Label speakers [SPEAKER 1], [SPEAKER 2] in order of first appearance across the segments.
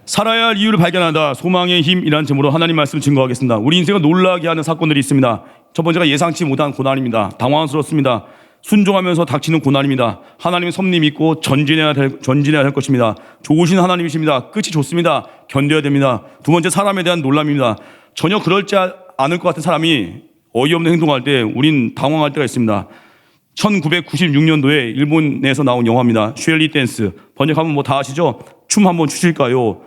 [SPEAKER 1] 살아야 할 이유를 발견한다. 소망의 힘이라는 제목으로 하나님 말씀 증거하겠습니다. 우리 인생을 놀라게 하는 사건들이 있습니다. 첫 번째가 예상치 못한 고난입니다. 당황스럽습니다. 순종하면서 닥치는 고난입니다. 하나님의 섭리 믿고 전진해야 할 것입니다. 좋으신 하나님이십니다. 끝이 좋습니다. 견뎌야 됩니다. 두 번째, 사람에 대한 놀람입니다. 전혀 그럴지 않을 것 같은 사람이 어이없는 행동할 때 우린 당황할 때가 있습니다. 1996년도에 일본에서 나온 영화입니다. 쉘리 댄스. 번역하면 뭐 다 아시죠? 춤 한번 추실까요?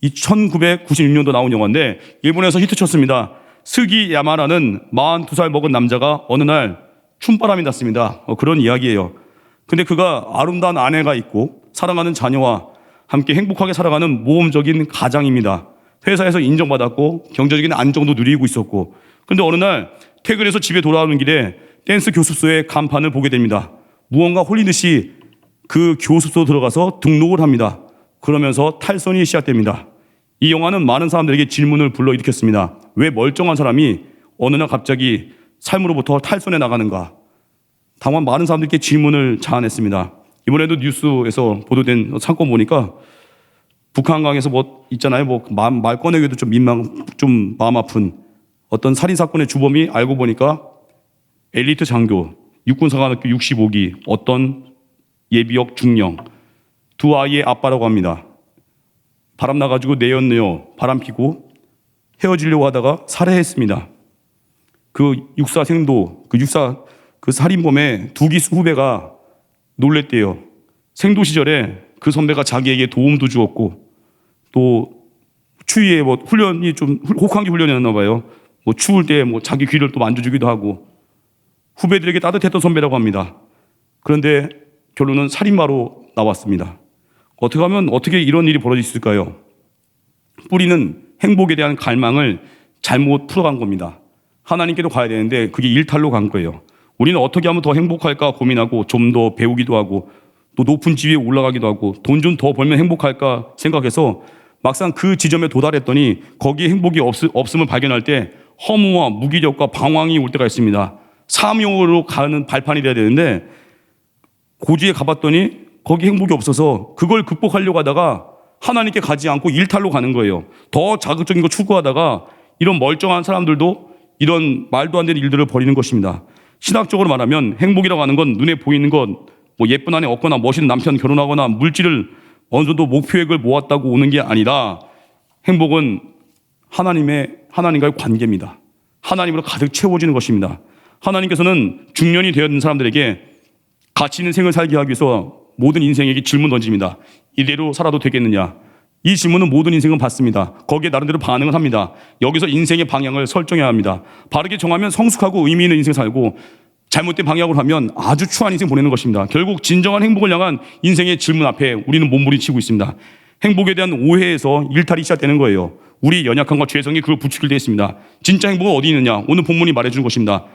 [SPEAKER 1] 이 1996년도 나온 영화인데 일본에서 히트쳤습니다. 스기 야마라는 42살 먹은 남자가 어느 날 춤바람이 났습니다. 그런 이야기예요. 근데 그가 아름다운 아내가 있고 사랑하는 자녀와 함께 행복하게 살아가는 모험적인 가장입니다. 회사에서 인정받았고 경제적인 안정도 누리고 있었고, 근데 어느 날 퇴근해서 집에 돌아오는 길에 댄스 교습소의 간판을 보게 됩니다. 무언가 홀리듯이 그 교습소 들어가서 등록을 합니다. 그러면서 탈선이 시작됩니다. 이 영화는 많은 사람들에게 질문을 불러일으켰습니다. 왜 멀쩡한 사람이 어느 날 갑자기 삶으로부터 탈선해 나가는가? 다만 많은 사람들께 질문을 자아냈습니다. 이번에도 뉴스에서 보도된 사건 보니까 북한강에서 뭐 있잖아요. 뭐 말 꺼내기도 좀 마음 아픈 어떤 살인 사건의 주범이 알고 보니까 엘리트 장교, 육군사관학교 65기, 어떤 예비역 중령, 두 아이의 아빠라고 합니다. 바람 나가지고 내연내어 바람 피고 헤어지려고 하다가 살해했습니다. 그 육사생도, 그 살인범의 두 기수 후배가 놀랬대요. 생도 시절에 그 선배가 자기에게 도움도 주었고, 또 추위에 뭐 훈련이 좀 혹한기 훈련이었나 봐요. 뭐 추울 때 뭐 자기 귀를 또 만져주기도 하고 후배들에게 따뜻했던 선배라고 합니다. 그런데 결론은 살인마로 나왔습니다. 어떻게 이런 일이 벌어졌을까요? 뿌리는 행복에 대한 갈망을 잘못 풀어간 겁니다. 하나님께로 가야 되는데 그게 일탈로 간 거예요. 우리는 어떻게 하면 더 행복할까 고민하고 좀 더 배우기도 하고 또 높은 지위에 올라가기도 하고 돈 좀 더 벌면 행복할까 생각해서 막상 그 지점에 도달했더니 거기에 행복이 없음을 발견할 때 허무와 무기력과 방황이 올 때가 있습니다. 사명으로 가는 발판이 돼야 되는데 고지에 가봤더니 거기 행복이 없어서 그걸 극복하려고 하다가 하나님께 가지 않고 일탈로 가는 거예요. 더 자극적인 거 추구하다가 이런 멀쩡한 사람들도 이런 말도 안 되는 일들을 벌이는 것입니다. 신학적으로 말하면 행복이라고 하는 건 눈에 보이는 것, 뭐 예쁜 아내 얻거나 멋있는 남편 결혼하거나 물질을 어느 정도 목표액을 모았다고 오는 게 아니라 행복은 하나님과의 관계입니다. 하나님으로 가득 채워지는 것입니다. 하나님께서는 중년이 되었는 사람들에게 가치 있는 생을 살게 하기 위해서 모든 인생에게 질문 던집니다. 이대로 살아도 되겠느냐? 이 질문은 모든 인생은 받습니다. 거기에 나름대로 반응을 합니다. 여기서 인생의 방향을 설정해야 합니다. 바르게 정하면 성숙하고 의미 있는 인생 살고 잘못된 방향으로 하면 아주 추한 인생 보내는 것입니다. 결국 진정한 행복을 향한 인생의 질문 앞에 우리는 몸부림치고 있습니다. 행복에 대한 오해에서 일탈이 시작되는 거예요. 우리 연약함과 죄성이 그걸 부추길 때 있습니다. 진짜 행복은 어디 있느냐? 오늘 본문이 말해주는 것입니다.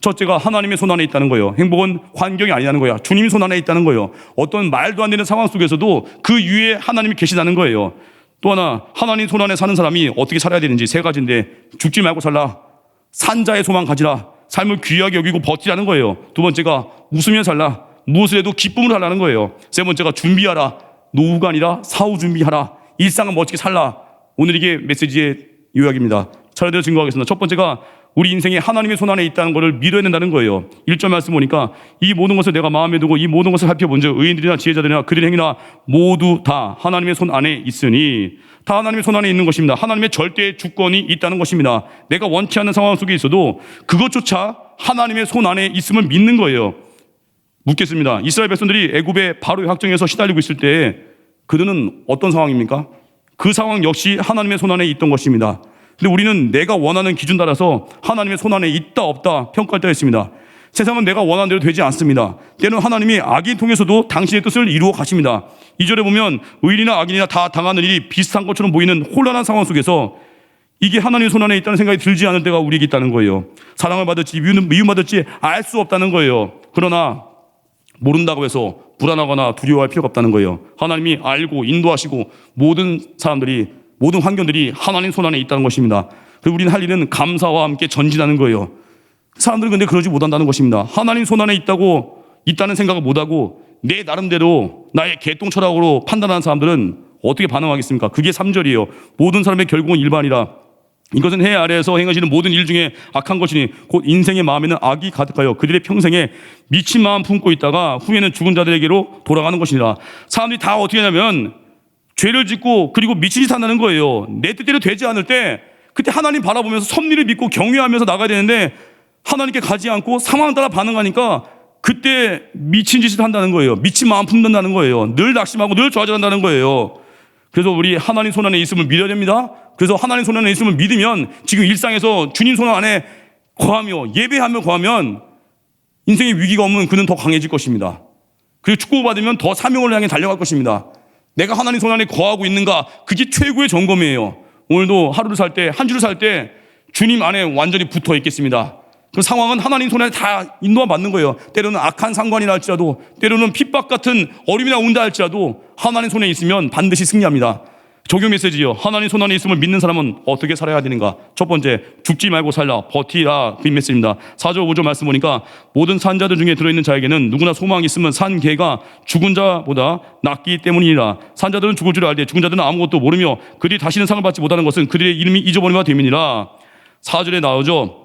[SPEAKER 1] 첫째가 하나님의 손 안에 있다는 거예요. 행복은 환경이 아니라는 거야. 주님이 손 안에 있다는 거예요. 어떤 말도 안 되는 상황 속에서도 그 위에 하나님이 계시다는 거예요. 또 하나, 하나님 손 안에 사는 사람이 어떻게 살아야 되는지 세 가지인데, 죽지 말고 살라, 산자의 소망 가지라, 삶을 귀하게 여기고 버티라는 거예요. 두 번째가 웃으며 살라, 무엇을 해도 기쁨으로 살라는 거예요. 세 번째가 준비하라, 노후가 아니라 사후 준비하라, 일상을 멋지게 살라. 오늘 이게 메시지의 요약입니다. 차례대로 증거하겠습니다. 첫 번째가 우리 인생이 하나님의 손 안에 있다는 것을 믿어야 된다는 거예요. 1절 말씀 보니까 이 모든 것을 내가 마음에 두고 이 모든 것을 살펴본즉 의인들이나 지혜자들이나 그들의 행위나 모두 다 하나님의 손 안에 있으니, 다 하나님의 손 안에 있는 것입니다. 하나님의 절대 주권이 있다는 것입니다. 내가 원치 않는 상황 속에 있어도 그것조차 하나님의 손 안에 있음을 믿는 거예요. 묻겠습니다. 이스라엘 백성들이 애굽의 바로의 확정에서 시달리고 있을 때 그들은 어떤 상황입니까? 그 상황 역시 하나님의 손 안에 있던 것입니다. 근데 우리는 내가 원하는 기준 따라서 하나님의 손 안에 있다 없다 평가할 때가 있습니다. 세상은 내가 원하는 대로 되지 않습니다. 때는 하나님이 악인 통해서도 당신의 뜻을 이루어 가십니다. 2절에 보면 의인이나 악인이나 다 당하는 일이 비슷한 것처럼 보이는 혼란한 상황 속에서 이게 하나님의 손 안에 있다는 생각이 들지 않을 때가 우리에게 있다는 거예요. 사랑을 받을지 미움받을지 알 수 없다는 거예요. 그러나 모른다고 해서 불안하거나 두려워할 필요가 없다는 거예요. 하나님이 알고 인도하시고 모든 환경들이 하나님 손 안에 있다는 것입니다. 그리고 우리는 할 일은 감사와 함께 전진하는 거예요. 사람들은 근데 그러지 못한다는 것입니다. 하나님 손 안에 있다는 생각을 못하고 내 나름대로 나의 개똥 철학으로 판단하는 사람들은 어떻게 반응하겠습니까? 그게 3절이에요. 모든 사람의 결국은 일반이라. 이것은 해 아래에서 행하시는 모든 일 중에 악한 것이니 곧 인생의 마음에는 악이 가득하여 그들의 평생에 미친 마음 품고 있다가 후에는 죽은 자들에게로 돌아가는 것이니라. 사람들이 다 어떻게 하냐면 죄를 짓고 그리고 미친 짓 한다는 거예요. 내 뜻대로 되지 않을 때 그때 하나님 바라보면서 섭리를 믿고 경외하면서 나가야 되는데 하나님께 가지 않고 상황 따라 반응하니까 그때 미친 짓을 한다는 거예요. 미친 마음 품는다는 거예요. 늘 낙심하고 늘 좌절한다는 거예요. 그래서 우리 하나님 손 안에 있음을 믿어야 됩니다. 그래서 하나님 손 안에 있음을 믿으면 지금 일상에서 주님 손 안에 거하며 예배하며 거하면 인생의 위기가 오면 그는 더 강해질 것입니다. 그리고 축복받으면 더 사명을 향해 달려갈 것입니다. 내가 하나님 손 안에 거하고 있는가, 그게 최고의 점검이에요. 오늘도 하루를 살 때, 한 주를 살 때 주님 안에 완전히 붙어 있겠습니다. 그 상황은 하나님 손에 다 인도가 맞는 거예요. 때로는 악한 상관이라 할지라도, 때로는 핍박 같은 어려움이나 온다 할지라도 하나님 손에 있으면 반드시 승리합니다. 적용 메시지요. 하나님 손 안에 있음을 믿는 사람은 어떻게 살아야 되는가? 첫 번째, 죽지 말고 살라, 버티라. 그 메시지입니다. 4절 5절 말씀 보니까 모든 산자들 중에 들어있는 자에게는 누구나 소망이 있으면 산 개가 죽은 자보다 낫기 때문이니라. 산자들은 죽을 줄 알되 죽은 자들은 아무것도 모르며 그들이 다시는 상을 받지 못하는 것은 그들의 이름이 잊어버림과 됨이니라. 4절에 나오죠.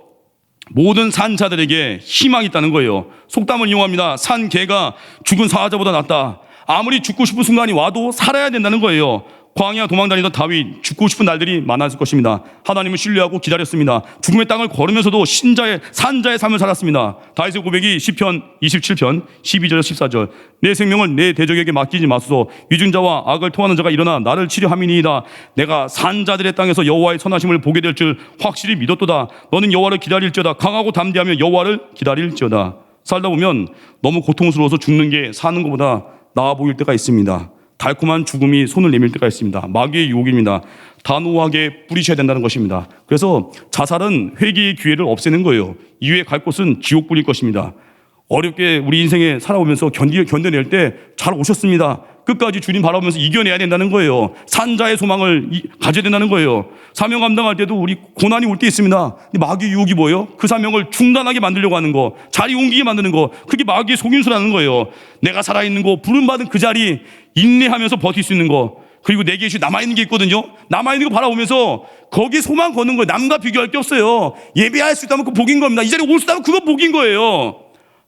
[SPEAKER 1] 모든 산 자들에게 희망이 있다는 거예요. 속담을 이용합니다. 산 개가 죽은 사자보다 낫다. 아무리 죽고 싶은 순간이 와도 살아야 된다는 거예요. 광야 도망다니던 다윗, 죽고 싶은 날들이 많았을 것입니다. 하나님을 신뢰하고 기다렸습니다. 죽음의 땅을 걸으면서도 산자의 삶을 살았습니다. 다윗의 고백이 시편 27편 12절 14절. 내 생명을 내 대적에게 맡기지 마소서. 위증자와 악을 토하는 자가 일어나 나를 치료함이니이다. 내가 산자들의 땅에서 여호와의 선하심을 보게 될 줄 확실히 믿었도다. 너는 여호와를 기다릴지어다. 강하고 담대하며 여호와를 기다릴지어다. 살다 보면 너무 고통스러워서 죽는 게 사는 것보다 나아 보일 때가 있습니다. 달콤한 죽음이 손을 내밀 때가 있습니다. 마귀의 유혹입니다. 단호하게 뿌리셔야 된다는 것입니다. 그래서 자살은 회개의 기회를 없애는 거예요. 이후에 갈 곳은 지옥불일 것입니다. 어렵게 우리 인생에 살아오면서 견뎌낼 때 잘 오셨습니다. 끝까지 주님 바라보면서 이겨내야 된다는 거예요. 산자의 소망을 가져야 된다는 거예요. 사명 감당할 때도 우리 고난이 올 때 있습니다. 마귀의 유혹이 뭐예요? 그 사명을 중단하게 만들려고 하는 거, 자리 옮기게 만드는 거, 그게 마귀의 속임수라는 거예요. 내가 살아있는 거, 부름받은 그 자리 인내하면서 버틸 수 있는 거, 그리고 내게 남아있는 게 있거든요. 남아있는 거 바라보면서 거기에 소망 거는 거예요. 남과 비교할 게 없어요. 예배할 수 있다면 그 복인 겁니다. 이 자리에 올 수 있다면 그거 복인 거예요.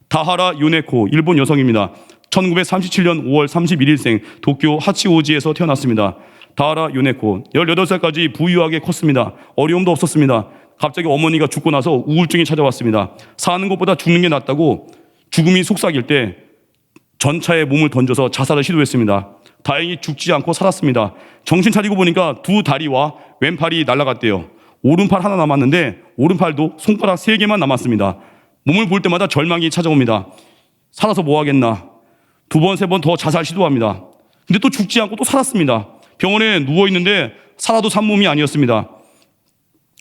[SPEAKER 1] 다하라 요네코, 일본 여성입니다. 1937년 5월 31일생 도쿄 하치오지에서 태어났습니다. 다하라 요네코, 18살까지 부유하게 컸습니다. 어려움도 없었습니다. 갑자기 어머니가 죽고 나서 우울증이 찾아왔습니다. 사는 것보다 죽는 게 낫다고 죽음이 속삭일 때 전차에 몸을 던져서 자살을 시도했습니다. 다행히 죽지 않고 살았습니다. 정신 차리고 보니까 두 다리와 왼팔이 날아갔대요. 오른팔 하나 남았는데 오른팔도 손가락 3개만 남았습니다. 몸을 볼 때마다 절망이 찾아옵니다. 살아서 뭐 하겠나. 2번, 3번 더 자살 시도합니다. 근데 또 죽지 않고 또 살았습니다. 병원에 누워있는데 살아도 산 몸이 아니었습니다.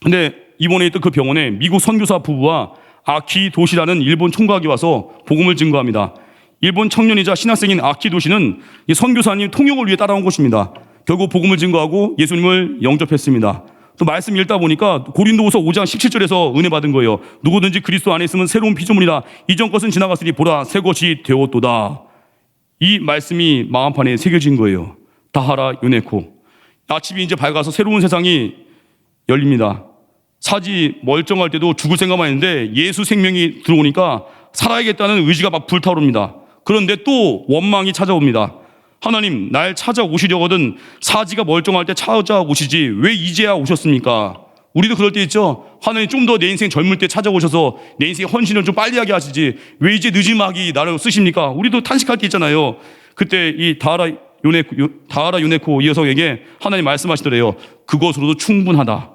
[SPEAKER 1] 근데 이번에 있던 그 병원에 미국 선교사 부부와 아키 도시라는 일본 총각이 와서 복음을 증거합니다. 일본 청년이자 신학생인 아키 도시는 이 선교사님 통역을 위해 따라온 것입니다. 결국 복음을 증거하고 예수님을 영접했습니다. 또 말씀 읽다 보니까 고린도후서 5장 17절에서 은혜 받은 거예요. 누구든지 그리스도 안에 있으면 새로운 피조물이라. 이전 것은 지나갔으니 보라 새 것이 되었도다. 이 말씀이 마음판에 새겨진 거예요. 다하라 요네코. 아침이 이제 밝아서 새로운 세상이 열립니다. 사지 멀쩡할 때도 죽을 생각만 했는데 예수 생명이 들어오니까 살아야겠다는 의지가 막 불타오릅니다. 그런데 또 원망이 찾아옵니다. 하나님, 날 찾아오시려거든 사지가 멀쩡할 때 찾아오시지 왜 이제야 오셨습니까? 우리도 그럴 때 있죠. 하나님, 좀 더 내 인생 젊을 때 찾아오셔서 내 인생 헌신을 좀 빨리 하게 하시지 왜 이제 늦음하기 나를 쓰십니까? 우리도 탄식할 때 있잖아요. 그때 이 다하라 요네코 이 여성에게 하나님 말씀하시더래요. 그것으로도 충분하다.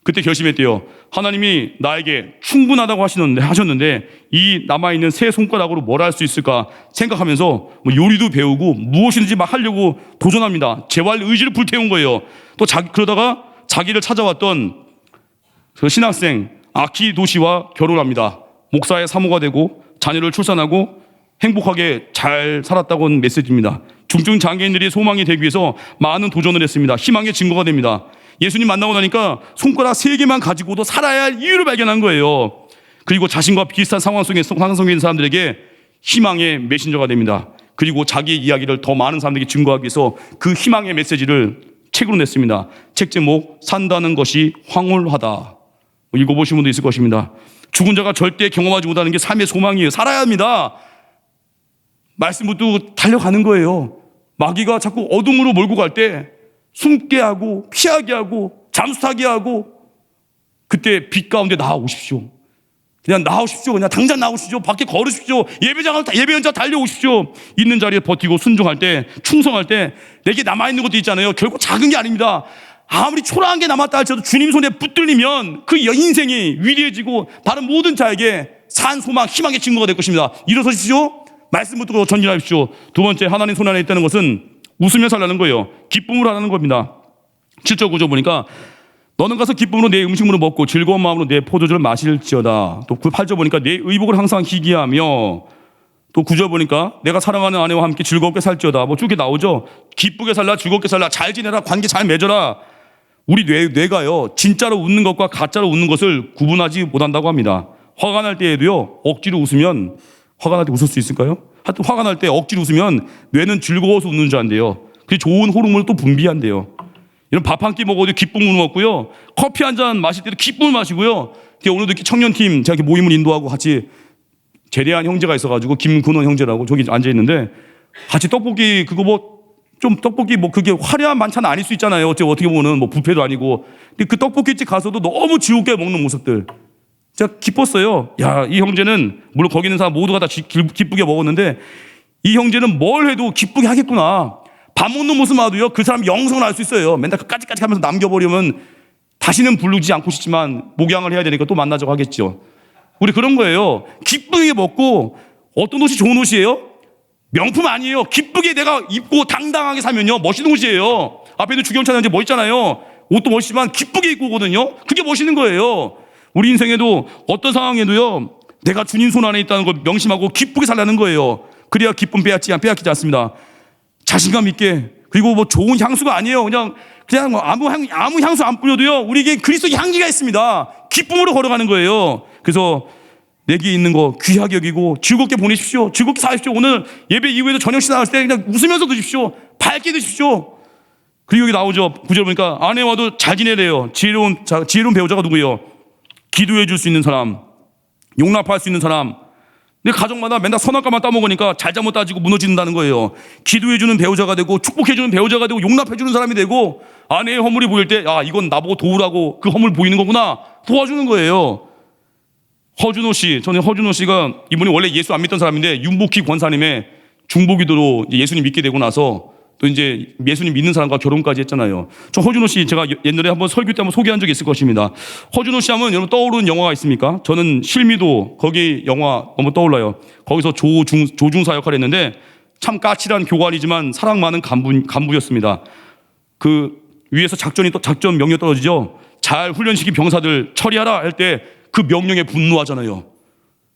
[SPEAKER 1] 그때 결심했대요. 하나님이 나에게 충분하다고 하셨는데 이 남아있는 세 손가락으로 뭘 할 수 있을까 생각하면서 뭐 요리도 배우고 무엇이든지 막 하려고 도전합니다. 재활 의지를 불태운 거예요. 또 그러다가 자기를 찾아왔던 그 신학생 아키 도시와 결혼합니다. 목사의 사모가 되고 자녀를 출산하고 행복하게 잘 살았다고는 메시지입니다. 중증 장애인들이 소망이 되기 위해서 많은 도전을 했습니다. 희망의 증거가 됩니다. 예수님 만나고 나니까 손가락 3개만 가지고도 살아야 할 이유를 발견한 거예요. 그리고 자신과 비슷한 상황 속에 있는 사람들에게 희망의 메신저가 됩니다. 그리고 자기의 이야기를 더 많은 사람들에게 증거하기 위해서 그 희망의 메시지를 책으로 냈습니다. 책 제목 산다는 것이 황홀하다. 읽어보신 분도 있을 것입니다. 죽은 자가 절대 경험하지 못하는 게 삶의 소망이에요. 살아야 합니다. 말씀 붙들고 달려가는 거예요. 마귀가 자꾸 어둠으로 몰고 갈 때 숨게 하고 피하게 하고 잠수 타게 하고 그때 빛 가운데 나아오십시오. 그냥 나오십시오. 그냥 당장 나오십시오. 밖에 걸으십시오. 예배 현장 달려오십시오. 있는 자리에 버티고 순종할 때, 충성할 때 내게 남아있는 것도 있잖아요. 결국 작은 게 아닙니다. 아무리 초라한 게 남았다 할지라도 주님 손에 붙들리면 그 인생이 위대해지고 다른 모든 자에게 산 소망, 희망의 증거가 될 것입니다. 일어서십시오. 말씀 붙들고 전진하십시오. 두 번째, 하나님 손 안에 있다는 것은 웃으며 살라는 거예요. 기쁨으로 하라는 겁니다. 7절 9절 보니까 너는 가서 기쁨으로 내 음식물을 먹고 즐거운 마음으로 내 포도주를 마실지어다. 또 8절 보니까 내 의복을 항상 희귀하며, 또 9절 보니까 내가 사랑하는 아내와 함께 즐겁게 살지어다. 뭐 쭉 나오죠. 기쁘게 살라, 즐겁게 살라, 잘 지내라, 관계 잘 맺어라. 우리 뇌가요, 진짜로 웃는 것과 가짜로 웃는 것을 구분하지 못한다고 합니다. 화가 날 때에도요, 억지로 웃으면, 화가 날 때 웃을 수 있을까요? 하여튼 화가 날 때 억지로 웃으면 뇌는 즐거워서 웃는 줄 안대요. 그게 좋은 호르몬을 또 분비한대요. 이런 밥 한 끼 먹어도 기쁨을 먹고요. 커피 한 잔 마실 때도 기쁨을 마시고요. 오늘도 이렇게 청년팀 제가 이렇게 모임을 인도하고 같이 제대한 형제가 있어가지고 김근원 형제라고 저기 앉아 있는데 같이 떡볶이 떡볶이 그게 화려한 반찬은 아닐 수 있잖아요. 어떻게 보면 뭐 뷔페도 아니고. 근데 그 떡볶이집 가서도 너무 즐겁게 먹는 모습들. 제가 기뻤어요. 야, 이 형제는 물론 거기 있는 사람 모두가 다 기쁘게 먹었는데 이 형제는 뭘 해도 기쁘게 하겠구나. 밥 먹는 모습 봐도요, 그 사람 영성을 알 수 있어요. 맨날 까짓까짓 하면서 남겨버리면 다시는 부르지 않고 싶지만 목양을 해야 되니까 또 만나자고 하겠죠. 우리 그런 거예요. 기쁘게 먹고, 어떤 옷이 좋은 옷이에요? 명품 아니에요. 기쁘게 내가 입고 당당하게 사면요, 멋있는 옷이에요. 앞에도 주경찬 현재 멋있잖아요. 옷도 멋있지만 기쁘게 입고 오거든요. 그게 멋있는 거예요. 우리 인생에도 어떤 상황에도요, 내가 주님 손 안에 있다는 걸 명심하고 기쁘게 살라는 거예요. 그래야 기쁨 빼앗기지 않습니다. 자신감 있게. 그리고 뭐 좋은 향수가 아니에요. 그냥 뭐 아무 향수 안 뿌려도요, 우리에게 그리스도의 향기가 있습니다. 기쁨으로 걸어가는 거예요. 그래서 내게 있는 거 귀하게 여기고 즐겁게 보내십시오. 즐겁게 사십시오. 오늘 예배 이후에도 저녁 식사 나갈 때 그냥 웃으면서 드십시오. 밝게 드십시오. 그리고 여기 나오죠. 9절 보니까 아내와도 잘 지내래요. 지혜로운 배우자가 누구예요? 기도해 줄 수 있는 사람, 용납할 수 있는 사람. 근데 가정마다 맨날 선악과만 따먹으니까 잘잘못 따지고 무너진다는 거예요. 기도해주는 배우자가 되고, 축복해주는 배우자가 되고, 용납해주는 사람이 되고, 아내의 허물이 보일 때, 아, 이건 나보고 도우라고 그 허물 보이는 거구나, 도와주는 거예요. 저는 허준호 씨가, 이분이 원래 예수 안 믿던 사람인데 윤복희 권사님의 중보기도로 예수님 믿게 되고 나서 또 이제 예수님 믿는 사람과 결혼까지 했잖아요. 저 허준호 씨 제가 옛날에 한번 설교 때 한번 소개한 적이 있을 것입니다. 허준호 씨 하면 여러분 떠오르는 영화가 있습니까? 저는 실미도 거기 영화 너무 떠올라요. 거기서 조중사 역할을 했는데 참 까칠한 교관이지만 사랑 많은 간부였습니다. 그 위에서 작전 명령 떨어지죠. 잘 훈련시킨 병사들 처리하라 할 때 그 명령에 분노하잖아요.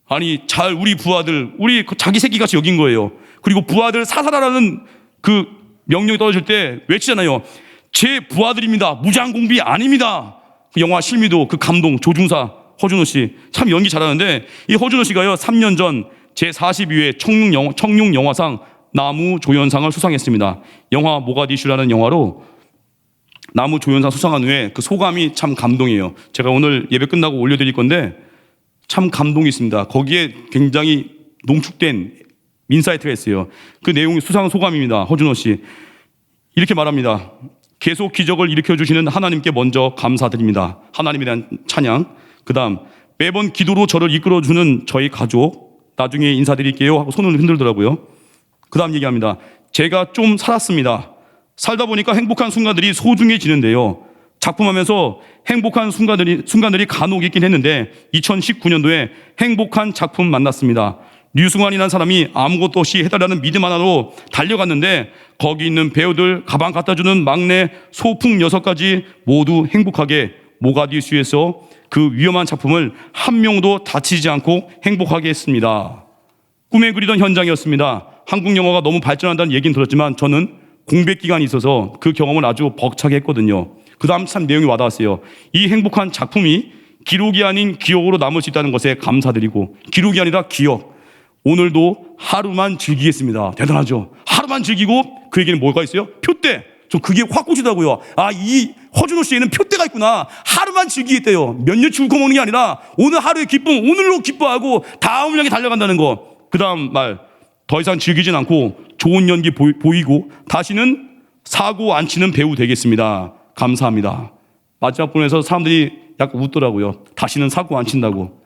[SPEAKER 1] 아니, 우리 부하들, 자기 새끼같이 여긴 거예요. 그리고 부하들 사살하라는 그 명령이 떨어질 때 외치잖아요. 제 부하들입니다. 무장공비 아닙니다. 그 영화 실미도 그 감동, 조중사 허준호 씨 참 연기 잘하는데, 이 허준호 씨가요 3년 전 제42회 청룡 영화상 나무조연상을 수상했습니다. 영화 모가디슈라는 영화로 나무조연상 수상한 후에 그 소감이 참 감동이에요. 제가 오늘 예배 끝나고 올려드릴 건데 참 감동이 있습니다. 거기에 굉장히 농축된 인사이트가 있어요. 그 내용이 수상 소감입니다. 허준호 씨 이렇게 말합니다. 계속 기적을 일으켜주시는 하나님께 먼저 감사드립니다. 하나님에 대한 찬양. 그 다음 매번 기도로 저를 이끌어주는 저희 가족 나중에 인사드릴게요 하고 손을 흔들더라고요. 그 다음 얘기합니다. 제가 좀 살았습니다. 살다 보니까 행복한 순간들이 소중해지는데요. 작품하면서 행복한 순간들이 간혹 있긴 했는데 2019년도에 행복한 작품 만났습니다. 류승환이라는 사람이 아무것도 없이 해달라는 믿음 하나로 달려갔는데 거기 있는 배우들, 가방 갖다주는 막내, 소풍 6가지 모두 행복하게 모가디슈에서 그 위험한 작품을 한 명도 다치지 않고 행복하게 했습니다. 꿈에 그리던 현장이었습니다. 한국 영화가 너무 발전한다는 얘기는 들었지만 저는 공백 기간이 있어서 그 경험을 아주 벅차게 했거든요. 그 다음 참 내용이 와닿았어요. 이 행복한 작품이 기록이 아닌 기억으로 남을 수 있다는 것에 감사드리고, 기록이 아니라 기억. 오늘도 하루만 즐기겠습니다. 대단하죠. 하루만 즐기고 그에게는 뭐가 있어요? 표대. 저 그게 확 꽂히더라고요. 아, 이 허준호 씨에는 표대가 있구나. 하루만 즐기겠대요. 몇 년 죽고 먹는 게 아니라 오늘 하루의 기쁨, 오늘로 기뻐하고 다음을 향해 달려간다는 거. 그 다음 말, 더 이상 즐기진 않고 좋은 연기 보이고 다시는 사고 안 치는 배우 되겠습니다. 감사합니다. 마지막 부분에서 사람들이 약간 웃더라고요. 다시는 사고 안 친다고.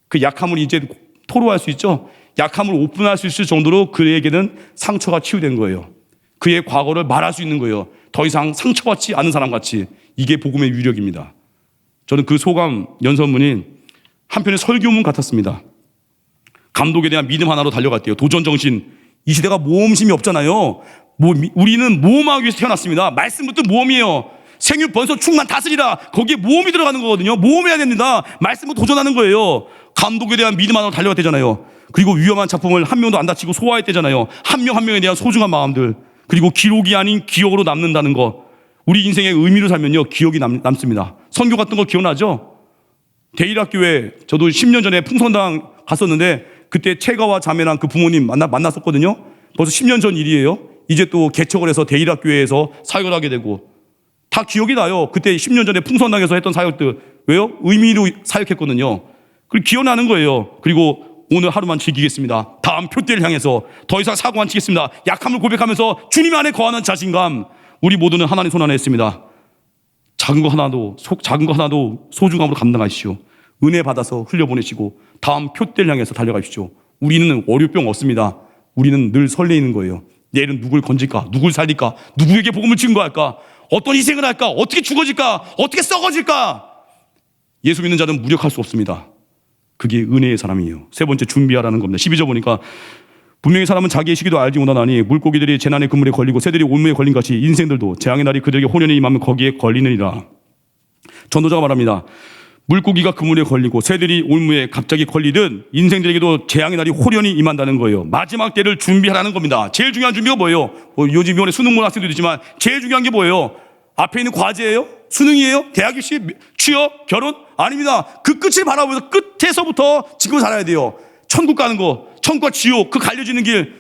[SPEAKER 1] 그 약함을 이제 토로할 수 있죠. 약함을 오픈할 수 있을 정도로 그에게는 상처가 치유된 거예요. 그의 과거를 말할 수 있는 거예요. 더 이상 상처받지 않은 사람 같이. 이게 복음의 위력입니다. 저는 그 소감 연설문이 한편의 설교문 같았습니다. 감독에 대한 믿음 하나로 달려갔대요. 도전정신. 이 시대가 모험심이 없잖아요. 우리는 모험하기 위해서 태어났습니다. 말씀부터 모험이에요. 생육 번성 충만 다스리라. 거기에 모험이 들어가는 거거든요. 모험해야 됩니다. 말씀부터 도전하는 거예요. 감독에 대한 믿음 하나로 달려갔대잖아요. 그리고 위험한 작품을 한 명도 안 다치고 소화했대잖아요. 한 명 한 명에 대한 소중한 마음들. 그리고 기록이 아닌 기억으로 남는다는 거. 우리 인생의 의미를 살면요, 기억이 남습니다. 선교 같은 거 기억나죠? 대일학교에 저도 10년 전에 풍선당 갔었는데 그때 채가와 자매랑 그 부모님 만났었거든요. 벌써 10년 전 일이에요. 이제 또 개척을 해서 대일학교에서 사역을 하게 되고 다 기억이 나요. 그때 10년 전에 풍선당에서 했던 사역들. 왜요? 의미로 사역했거든요. 그리고 기억나는 거예요. 그리고 오늘 하루만 즐기겠습니다. 다음 표대를 향해서 더 이상 사고 안 치겠습니다. 약함을 고백하면서 주님 안에 거하는 자신감. 우리 모두는 하나님 손 안에 있습니다. 작은 거 하나도 소중함으로 감당하십시오. 은혜 받아서 흘려보내시고 다음 표대를 향해서 달려가십시오. 우리는 월요병 없습니다. 우리는 늘 설레이는 거예요. 내일은 누굴 건질까? 누굴 살릴까? 누구에게 복음을 증거할까? 어떤 희생을 할까? 어떻게 죽어질까? 어떻게 썩어질까? 예수 믿는 자는 무력할 수 없습니다. 그게 은혜의 사람이에요. 세 번째, 준비하라는 겁니다. 12절 보니까 분명히 사람은 자기의 시기도 알지 못하나니 물고기들이 재난의 그물에 걸리고 새들이 올무에 걸린 같이 인생들도 재앙의 날이 그들에게 혼연히 임하면 거기에 걸리느니라. 전도자가 말합니다. 물고기가 그물에 걸리고 새들이 올무에 갑자기 걸리듯 인생들에게도 재앙의 날이 호련히 임한다는 거예요. 마지막 때를 준비하라는 겁니다. 제일 중요한 준비가 뭐예요? 요즘 이번에 수능문 학생도 있지만 제일 중요한 게 뭐예요? 앞에 있는 과제예요? 수능이에요? 대학 입시? 취업? 결혼? 아닙니다. 그 끝을 바라보면서 끝에서부터 지금 살아야 돼요. 천국 가는 거, 천국과 지옥, 그 갈려지는 길,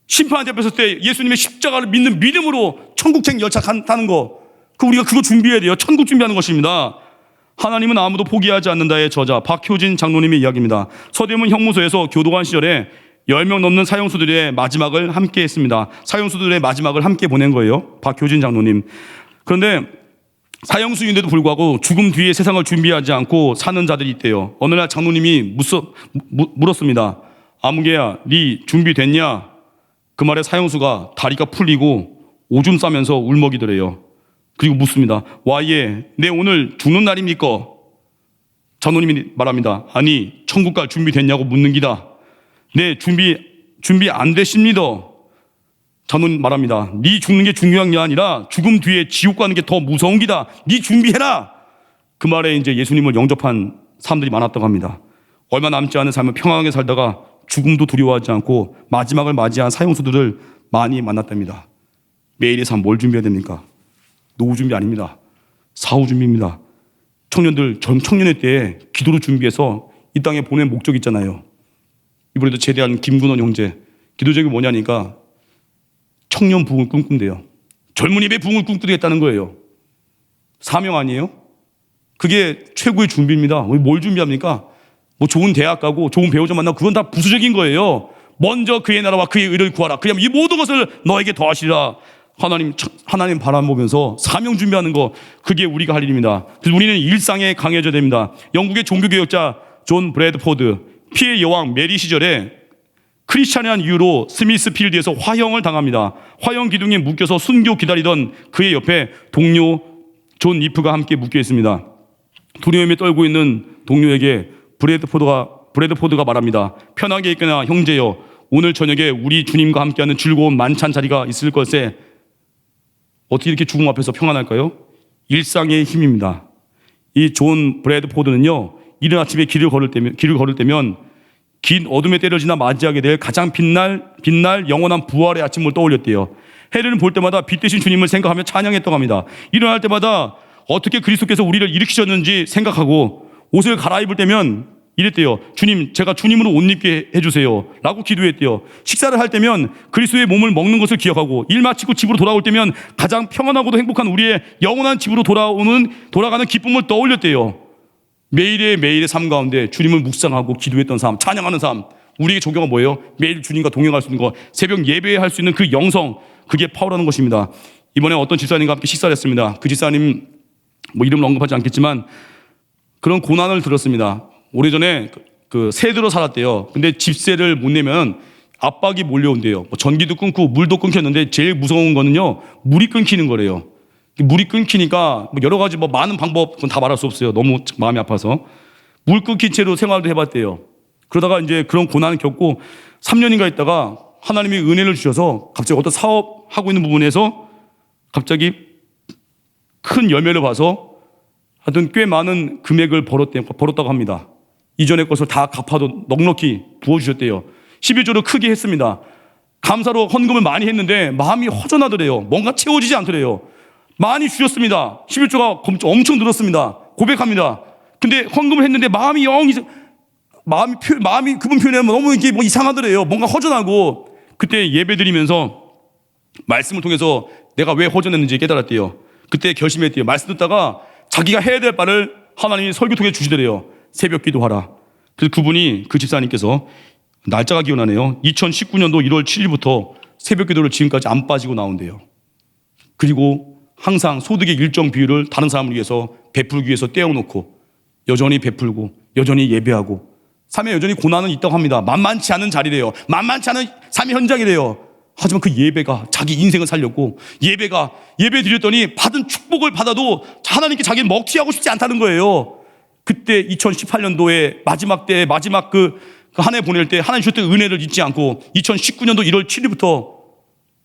[SPEAKER 1] 심판 앞에 섰을 때 예수님의 십자가를 믿는 믿음으로 천국행 열차 타는 거, 우리가 그거 준비해야 돼요. 천국 준비하는 것입니다. 하나님은 아무도 포기하지 않는다의 저자 박효진 장로님의 이야기입니다. 서대문 형무소에서 교도관 시절에 10명 넘는 사형수들의 마지막을 함께 했습니다. 사형수들의 마지막을 함께 보낸 거예요. 박효진 장로님. 그런데 사형수인데도 불구하고 죽음 뒤에 세상을 준비하지 않고 사는 자들이 있대요. 어느 날 장로님이 물었습니다. 아무개야, 네 준비됐냐? 그 말에 사형수가 다리가 풀리고 오줌 싸면서 울먹이더래요. 그리고 묻습니다. 와예, 내 오늘 죽는 날입니까? 장로님이 말합니다. 아니, 천국 갈 준비됐냐고 묻는 기다. 네, 준비 안 되십니다. 장로님 말합니다. 네 죽는 게 중요한 게 아니라 죽음 뒤에 지옥 가는 게 더 무서운 기다. 네 준비해라. 그 말에 이제 예수님을 영접한 사람들이 많았다고 합니다. 얼마 남지 않은 삶을 평안하게 살다가 죽음도 두려워하지 않고 마지막을 맞이한 사형수들을 많이 만났답니다. 매일의 삶 뭘 준비해야 됩니까? 노후 준비 아닙니다. 사후 준비입니다. 청년들 청년의 때에 기도로 준비해서 이 땅에 보낸 목적 있잖아요. 이번에도 제대한 김근원 형제 기도적이 뭐냐니까 청년 부흥을 꿈꾼대요. 젊은이의 부흥을 꿈꾸겠다는 거예요. 사명 아니에요? 그게 최고의 준비입니다. 뭘 준비합니까? 뭐 좋은 대학 가고 좋은 배우자 만나고 그건 다 부수적인 거예요. 먼저 그의 나라와 그의 의를 구하라. 그러면 이 모든 것을 너에게 더하시리라. 하나님 바라보면서 사명 준비하는 거, 그게 우리가 할 일입니다. 그래서 우리는 일상에 강해져야 됩니다. 영국의 종교개혁자 존 브래드포드, 피해 여왕 메리 시절에 크리스찬이한 이유로 스미스필드에서 화형을 당합니다. 화형 기둥에 묶여서 순교 기다리던 그의 옆에 동료 존 리프가 함께 묶여 있습니다. 두려움에 떨고 있는 동료에게 브래드포드가 말합니다. 편하게 있거나 형제여, 오늘 저녁에 우리 주님과 함께하는 즐거운 만찬 자리가 있을 것에 어떻게 이렇게 죽음 앞에서 평안할까요? 일상의 힘입니다. 이 존 브래드포드는요, 이른 아침에 길을 걸을 때면 긴 어둠의 때를 지나 맞이하게 될 가장 빛날 영원한 부활의 아침을 떠올렸대요. 해를 볼 때마다 빛 대신 주님을 생각하며 찬양했다고 합니다. 일어날 때마다 어떻게 그리스도께서 우리를 일으키셨는지 생각하고 옷을 갈아입을 때면 이랬대요. 주님, 제가 주님으로 옷 입게 해주세요 라고 기도했대요. 식사를 할 때면 그리스도의 몸을 먹는 것을 기억하고, 일 마치고 집으로 돌아올 때면 가장 평안하고도 행복한 우리의 영원한 집으로 돌아가는 기쁨을 떠올렸대요. 매일의 삶 가운데 주님을 묵상하고 기도했던 삶, 찬양하는 삶, 우리에게 적용은 뭐예요? 매일 주님과 동행할 수 있는 거, 새벽 예배할 수 있는 그 영성, 그게 파워라는 것입니다. 이번에 어떤 집사님과 함께 식사를 했습니다. 그 집사님 뭐 이름을 언급하지 않겠지만 그런 고난을 들었습니다. 오래전에 그 세대로 살았대요. 근데 집세를 못 내면 압박이 몰려온대요. 뭐 전기도 끊고 물도 끊겼는데 제일 무서운 거는요, 물이 끊기는 거래요. 물이 끊기니까 뭐 여러 가지 뭐 많은 방법, 그건 다 말할 수 없어요. 너무 마음이 아파서. 물 끊긴 채로 생활도 해봤대요. 그러다가 이제 그런 고난을 겪고 3년인가 있다가 하나님이 은혜를 주셔서 갑자기 어떤 사업하고 있는 부분에서 갑자기 큰 열매를 봐서 하여튼 꽤 많은 금액을 벌었다고 합니다. 이전의 것을 다 갚아도 넉넉히 부어주셨대요. 11조를 크게 했습니다. 감사로 헌금을 많이 했는데 마음이 허전하더래요. 뭔가 채워지지 않더래요. 많이 주셨습니다. 11조가 엄청 늘었습니다. 고백합니다. 근데 헌금을 했는데 마음이 그분 표현하면 너무 이게 뭐 이상하더래요. 뭔가 허전하고. 그때 예배 드리면서 말씀을 통해서 내가 왜 허전했는지 깨달았대요. 그때 결심했대요. 말씀 듣다가 자기가 해야 될 바를 하나님이 설교 통해 주시더래요. 새벽 기도하라. 그래서 그 집사님께서 날짜가 기억나네요. 2019년도 1월 7일부터 새벽 기도를 지금까지 안 빠지고 나온대요. 그리고 항상 소득의 일정 비율을 다른 사람을 위해서 베풀기 위해서 떼어놓고 여전히 베풀고 여전히 예배하고 삶에 여전히 고난은 있다고 합니다. 만만치 않은 자리래요. 만만치 않은 삶의 현장이래요. 하지만 그 예배가 자기 인생을 살렸고, 예배 드렸더니 받은 축복을 받아도 하나님께 자기는 먹튀하고 싶지 않다는 거예요. 그때 2018년도에 마지막 그 한 해 보낼 때 하나님 주셨던 은혜를 잊지 않고 2019년도 1월 7일부터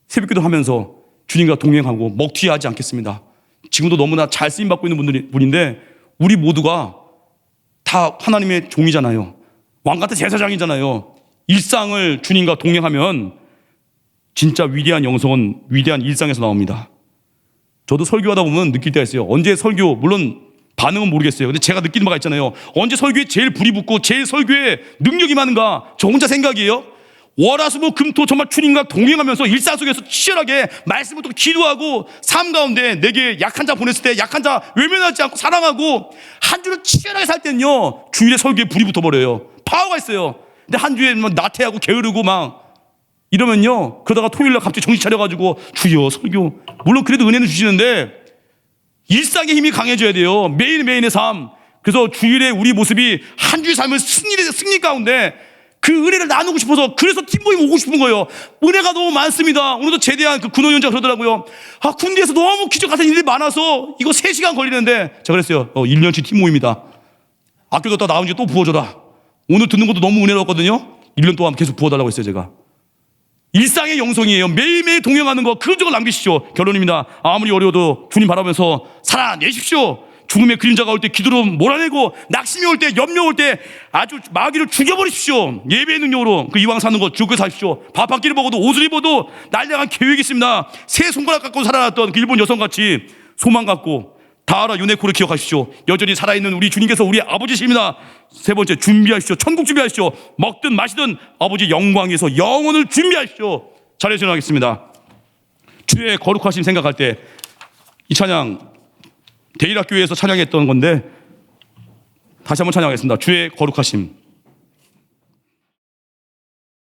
[SPEAKER 1] 새벽기도 하면서 주님과 동행하고 먹튀하지 않겠습니다. 지금도 너무나 잘 쓰임받고 있는 분인데 우리 모두가 다 하나님의 종이잖아요. 왕같은 제사장이잖아요. 일상을 주님과 동행하면 진짜 위대한 영성은 위대한 일상에서 나옵니다. 저도 설교하다 보면 느낄 때가 있어요. 언제 설교, 물론 반응은 모르겠어요. 근데 제가 느끼는 바가 있잖아요. 언제 설교에 제일 불이 붙고 제일 설교에 능력이 많은가? 저 혼자 생각이에요. 월화수목금토 정말 주님과 동행하면서 일상 속에서 치열하게 말씀을 듣고 기도하고 삶 가운데 내게 약한 자 보냈을 때 약한 자 외면하지 않고 사랑하고 한 주를 치열하게 살 때는요, 주일에 설교에 불이 붙어버려요. 파워가 있어요. 근데 한 주에 막 나태하고 게으르고 막 이러면요, 그러다가 토요일날 갑자기 정신 차려가지고 주여 설교, 물론 그래도 은혜는 주시는데 일상의 힘이 강해져야 돼요. 매일매일의 삶. 그래서 주일에 우리 모습이 한 주의 삶을 승리 가운데 그 은혜를 나누고 싶어서, 그래서 팀모임 오고 싶은 거예요. 은혜가 너무 많습니다. 오늘도 제대한 그 군호위원장 그러더라고요. 군대에서 너무 기적 같은 일이 많아서 이거 3시간 걸리는데, 제가 그랬어요. 1년치 팀모임이다. 학교 갔다 나온 뒤에 또 부어줘라. 오늘 듣는 것도 너무 은혜로웠거든요. 1년 동안 계속 부어달라고 했어요, 제가. 일상의 영성이에요. 매일매일 동행하는 거, 그 흔적을 남기십시오. 결론입니다. 아무리 어려워도 주님 바라보면서 살아내십시오. 죽음의 그림자가 올 때 기도로 몰아내고, 낙심이 올 때, 염려 올 때 아주 마귀를 죽여버리십시오. 예배의 능력으로 그 이왕 사는 거 죽게 사십시오. 밥 한 끼를 먹어도 옷을 입어도 날량한 계획이 있습니다. 새 손가락 갖고 살아났던 그 일본 여성같이 소망 갖고 다하라 유네코를 기억하십시오. 여전히 살아있는 우리 주님께서 우리 아버지십니다. 세 번째, 준비하십시오. 천국 준비하십시오. 먹든 마시든 아버지 영광에서 영원을 준비하십시오. 자리에 일어나겠습니다. 주의 거룩하심 생각할 때 이 찬양 대일학교에서 찬양했던 건데 다시 한번 찬양하겠습니다. 주의 거룩하심.